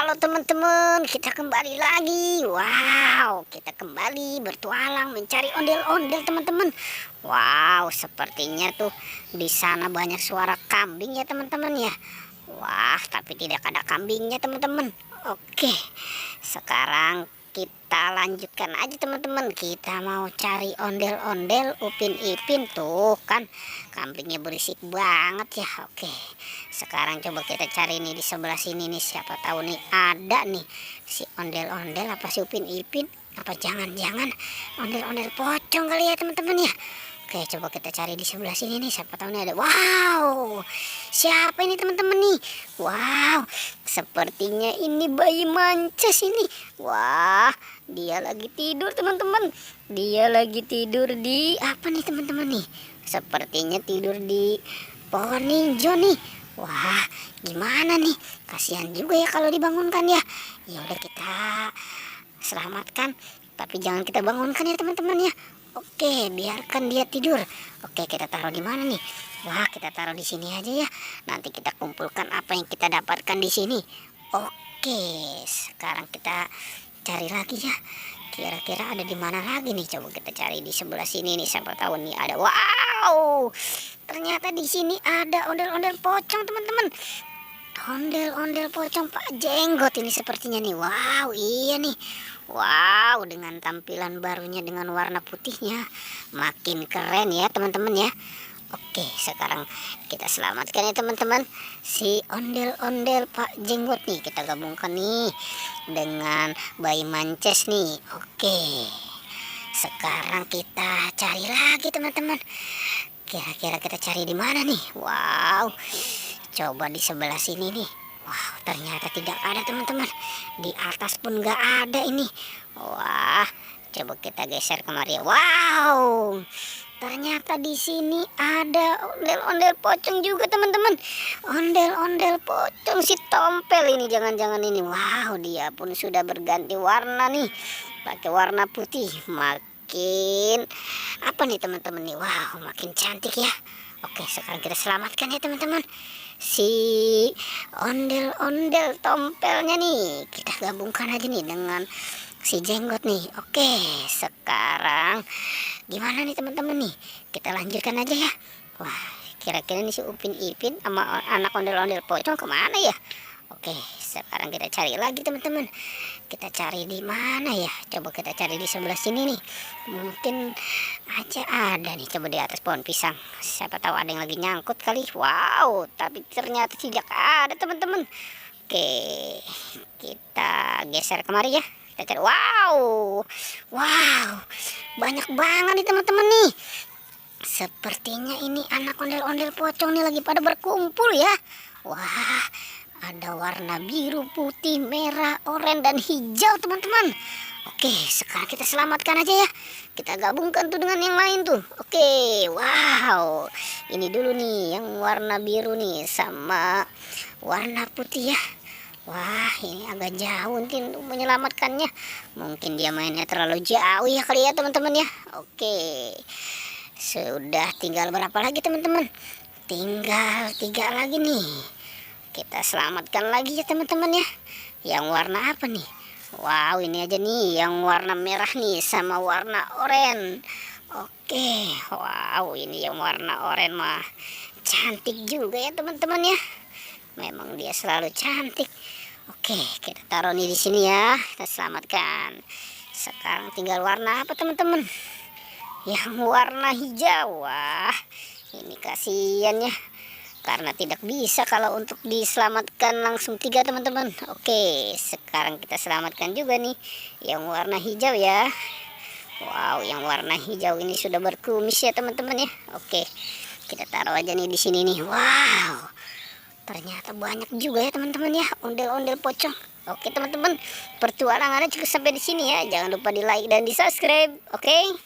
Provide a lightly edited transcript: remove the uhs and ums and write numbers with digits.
Halo teman-teman, kita kembali lagi. Wow, kita kembali bertualang mencari ondel-ondel teman-teman. Wow, sepertinya tuh di sana banyak suara kambing ya teman-teman ya. Wah, tapi tidak ada kambingnya teman-teman. Oke, sekarang kita lanjutkan aja teman-teman. Kita mau cari ondel-ondel Upin Ipin tuh kan kambingnya berisik banget ya. Oke, sekarang coba kita cari nih di sebelah sini nih, siapa tahu nih ada nih si ondel-ondel. Apa si Upin Ipin, apa jangan-jangan ondel-ondel pocong kali ya teman-teman ya. Oke, coba kita cari di sebelah sini nih, siapa tahu nih ada. Wow, siapa ini teman-teman nih? Wow, sepertinya ini bayi mancis ini. Wah, dia lagi tidur teman-teman. Dia lagi tidur di apa nih teman-teman nih? Sepertinya tidur di pohon ninjo nih. Wah, gimana nih? Kasihan juga ya kalau dibangunkan ya. Ya udah, kita selamatkan, tapi jangan kita bangunkan ya teman-teman ya. Oke, biarkan dia tidur. Oke, kita taruh di mana nih? Wah, kita taruh di sini aja ya. Nanti kita kumpulkan apa yang kita dapatkan di sini. Oke, sekarang kita cari lagi ya. Kira-kira ada di mana lagi nih? Coba kita cari di sebelah sini nih. Siapa tahu nih ada. Wow, ternyata di sini ada ondel-ondel pocong teman-teman. Ondel-ondel pocong Pak Jenggot ini sepertinya nih. Wow, iya nih. Wow, dengan tampilan barunya dengan warna putihnya makin keren ya teman-teman ya. Oke, sekarang kita selamatkan ya teman-teman si ondel-ondel Pak Jenggot nih. Kita gabungkan nih dengan bayi mances nih. Oke, sekarang kita cari lagi teman-teman. Kira-kira kita cari di mana nih? Wow, coba di sebelah sini nih. Wow, ternyata tidak ada teman-teman. Di atas pun nggak ada ini. Wah, coba kita geser kemari. Wow, ternyata di sini ada ondel-ondel pocong juga teman-teman. Ondel-ondel pocong si Tompel ini, jangan-jangan ini. Wow, dia pun sudah berganti warna nih, pakai warna putih. Makin apa nih teman-teman nih? Wow, makin cantik ya. Oke, sekarang kita selamatkan ya teman-teman si ondel-ondel Tompelnya nih. Kita gabungkan aja nih dengan si Jenggot nih. Oke, sekarang gimana nih teman-teman nih? Kita lanjutkan aja ya. Wah, kira-kira nih si Upin Ipin sama anak ondel-ondel pocong kemana ya? Oke, sekarang kita cari lagi teman-teman. Kita cari di mana ya? Coba kita cari di sebelah sini nih. Mungkin aja ada nih. Coba di atas pohon pisang. Siapa tahu ada yang lagi nyangkut kali. Wow, tapi ternyata tidak ada teman-teman. Oke, kita geser kemari ya. Kita cari. Wow, wow, banyak banget nih teman-teman nih. Sepertinya ini anak ondel-ondel pocong nih lagi pada berkumpul ya. Wah, ada warna biru, putih, merah, oranye, dan hijau teman-teman. Oke, sekarang kita selamatkan aja ya. Kita gabungkan tuh dengan yang lain tuh. Oke, wow. Ini dulu nih yang warna biru nih sama warna putih ya. Wah, ini agak jauh nih untuk menyelamatkannya. Mungkin dia mainnya terlalu jauh ya kali ya teman-teman ya. Oke, sudah tinggal berapa lagi teman-teman? Tinggal 3 lagi nih. Kita selamatkan lagi ya teman-teman ya. Yang warna apa nih? Wow, ini aja nih yang warna merah nih sama warna oranye. Oke, wow, ini yang warna oranye mah cantik juga ya teman-teman ya. Memang dia selalu cantik. Oke, kita taruh nih di sini ya. Kita selamatkan. Sekarang tinggal warna apa teman-teman? Yang warna hijau. Wah, ini kasihan ya, karena tidak bisa kalau untuk diselamatkan langsung 3 teman-teman. Oke, sekarang kita selamatkan juga nih yang warna hijau ya. Wow, yang warna hijau ini sudah berkumis ya teman-teman ya. Oke, kita taruh aja nih di sini nih. Wow, ternyata banyak juga ya teman-teman ya ondel-ondel pocong. Oke teman-teman, pertualangannya cukup sampai di sini ya. Jangan lupa di like dan di subscribe. Oke.